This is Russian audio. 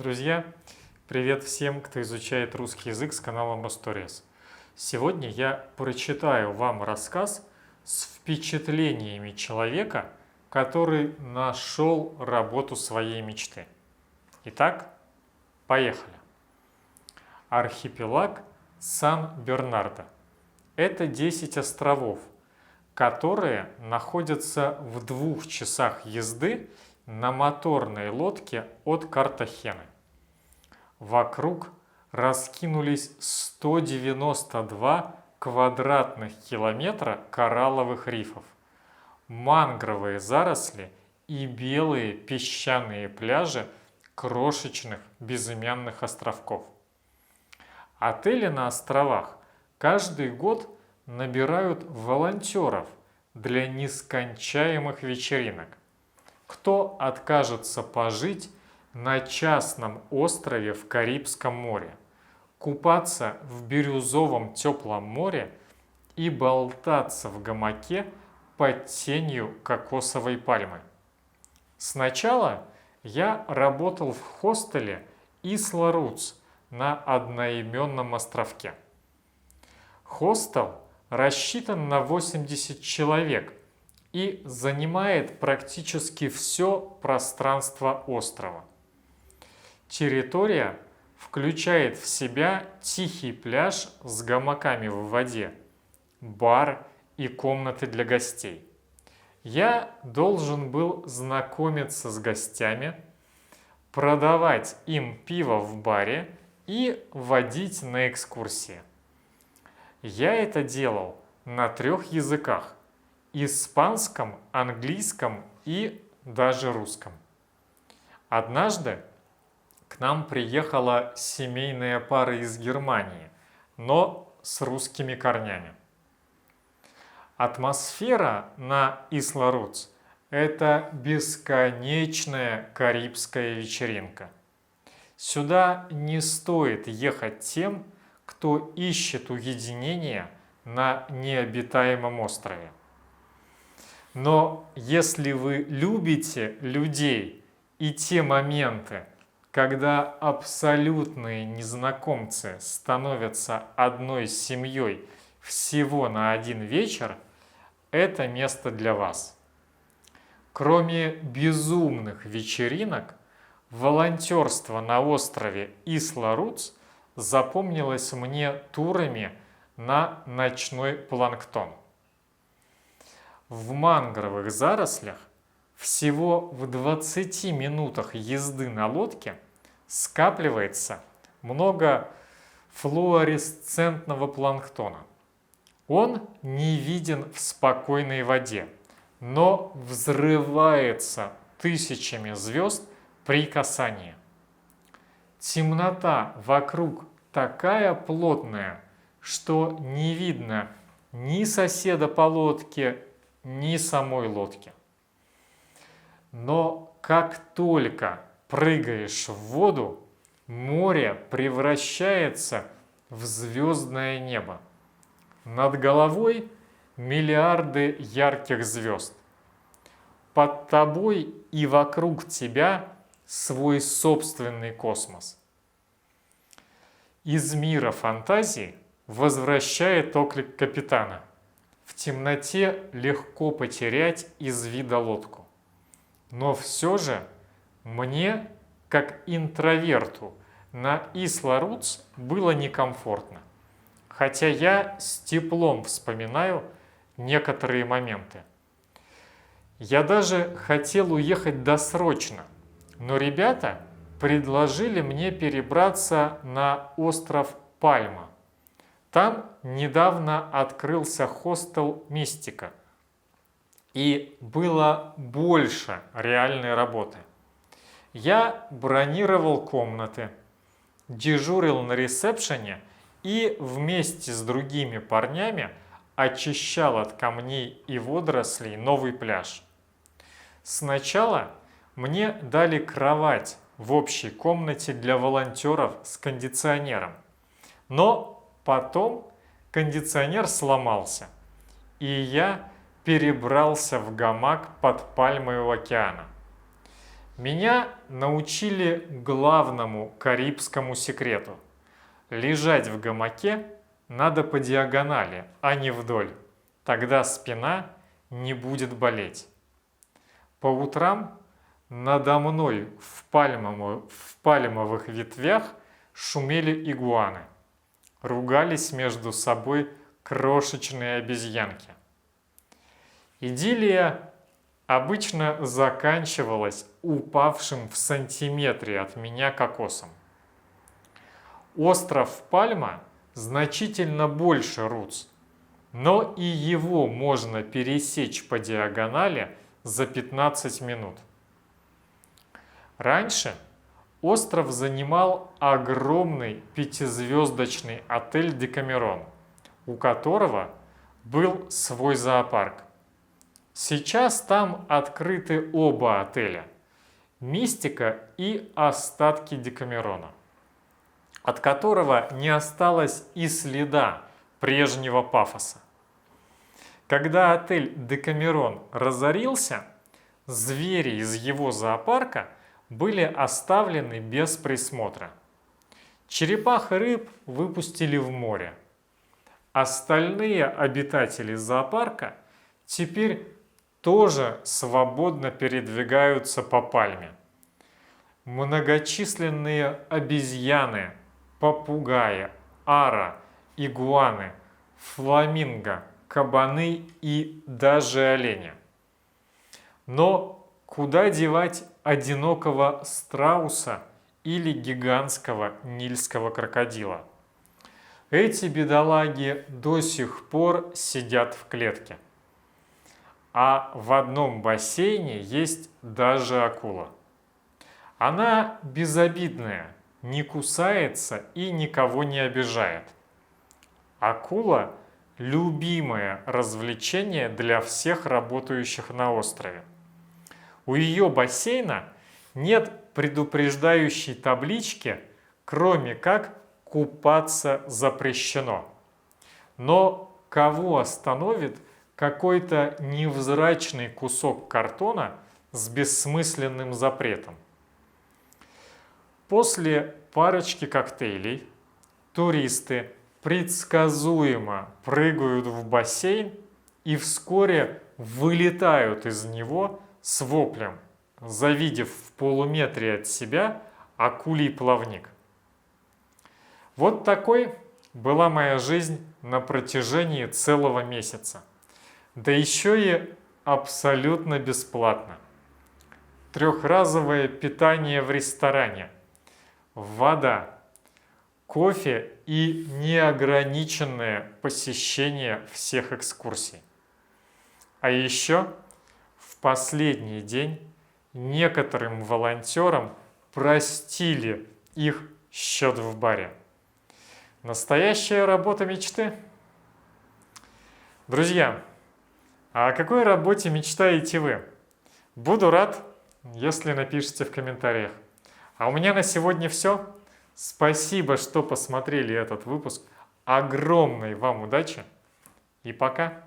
Друзья, привет всем, кто изучает русский язык с каналом Русторез. Сегодня я прочитаю вам рассказ с впечатлениями человека, который нашел работу своей мечты. Итак, поехали. Архипелаг Сан-Бернардо. Это 10 островов, которые находятся в 2 часах езды на моторной лодке от Картахены. Вокруг раскинулись 192 квадратных километра коралловых рифов, мангровые заросли и белые песчаные пляжи крошечных безымянных островков. Отели на островах каждый год набирают волонтеров для нескончаемых вечеринок. Кто откажется пожить на частном острове в Карибском море, купаться в бирюзовом теплом море и болтаться в гамаке под тенью кокосовой пальмы? Сначала я работал в хостеле Исла Рутс на одноименном островке. Хостел рассчитан на 80 человек и занимает практически все пространство острова. Территория включает в себя тихий пляж с гамаками в воде, бар и комнаты для гостей. Я должен был знакомиться с гостями, продавать им пиво в баре и водить на экскурсии. Я это делал на 3 языках: испанском, английском и даже русском. Однажды к нам приехала семейная пара из Германии, но с русскими корнями. Атмосфера на Исла Рутс – это бесконечная карибская вечеринка. Сюда не стоит ехать тем, кто ищет уединения на необитаемом острове. Но если вы любите людей и те моменты, когда абсолютные незнакомцы становятся одной семьей всего на один вечер, это место для вас. Кроме безумных вечеринок, волонтерство на острове Исла Рутс запомнилось мне турами на ночной планктон. В мангровых зарослях всего в 20 минутах езды на лодке скапливается много флуоресцентного планктона. Он не виден в спокойной воде, но взрывается тысячами звезд при касании. Темнота вокруг такая плотная, что не видно ни соседа по лодке, ни самой лодки. Но как только прыгаешь в воду, море превращается в звездное небо. Над головой миллиарды ярких звезд. Под тобой и вокруг тебя свой собственный космос. Из мира фантазии возвращает оклик капитана. В темноте легко потерять из вида лодку. Но все же мне, как интроверту, на Исла Рутс было некомфортно. Хотя я с теплом вспоминаю некоторые моменты. Я даже хотел уехать досрочно, но ребята предложили мне перебраться на остров Пальма. Там недавно открылся хостел «Мистика», и было больше реальной работы. Я бронировал комнаты, дежурил на ресепшене и вместе с другими парнями очищал от камней и водорослей новый пляж. Сначала мне дали кровать в общей комнате для волонтеров с кондиционером, но потом кондиционер сломался, и я перебрался в гамак под пальмой у океана. Меня научили главному карибскому секрету. Лежать в гамаке надо по диагонали, а не вдоль. Тогда спина не будет болеть. По утрам надо мной в пальмовых ветвях шумели игуаны. Ругались между собой крошечные обезьянки. Идиллия обычно заканчивалась упавшим в сантиметре от меня кокосом. Остров Пальма значительно больше Рудз, но и его можно пересечь по диагонали за 15 минут. Раньше остров занимал огромный пятизвездочный отель «Декамерон», у которого был свой зоопарк. Сейчас там открыты оба отеля – «Мистика» и остатки Декамерона, от которого не осталось и следа прежнего пафоса. Когда отель «Декамерон» разорился, звери из его зоопарка были оставлены без присмотра. Черепах и рыб выпустили в море. Остальные обитатели зоопарка теперь тоже свободно передвигаются по Пальме. Многочисленные обезьяны, попугаи, ара, игуаны, фламинго, кабаны и даже олени. Но куда девать одинокого страуса или гигантского нильского крокодила? Эти бедолаги до сих пор сидят в клетке. А в одном бассейне есть даже акула. Она безобидная, не кусается и никого не обижает. Акула – любимое развлечение для всех работающих на острове. У ее бассейна нет предупреждающей таблички, кроме как «купаться запрещено». Но кого остановит какой-то невзрачный кусок картона с бессмысленным запретом? После парочки коктейлей туристы предсказуемо прыгают в бассейн и вскоре вылетают из него с воплем, завидев в полуметре от себя акулий плавник. Вот такой была моя жизнь на протяжении целого месяца. Да еще и абсолютно бесплатно. Трехразовое питание в ресторане, вода, кофе и неограниченное посещение всех экскурсий. А еще в последний день некоторым волонтерам простили их счет в баре. Настоящая работа мечты. Друзья, а о какой работе мечтаете вы? Буду рад, если напишите в комментариях. А у меня на сегодня все. Спасибо, что посмотрели этот выпуск. Огромной вам удачи и пока!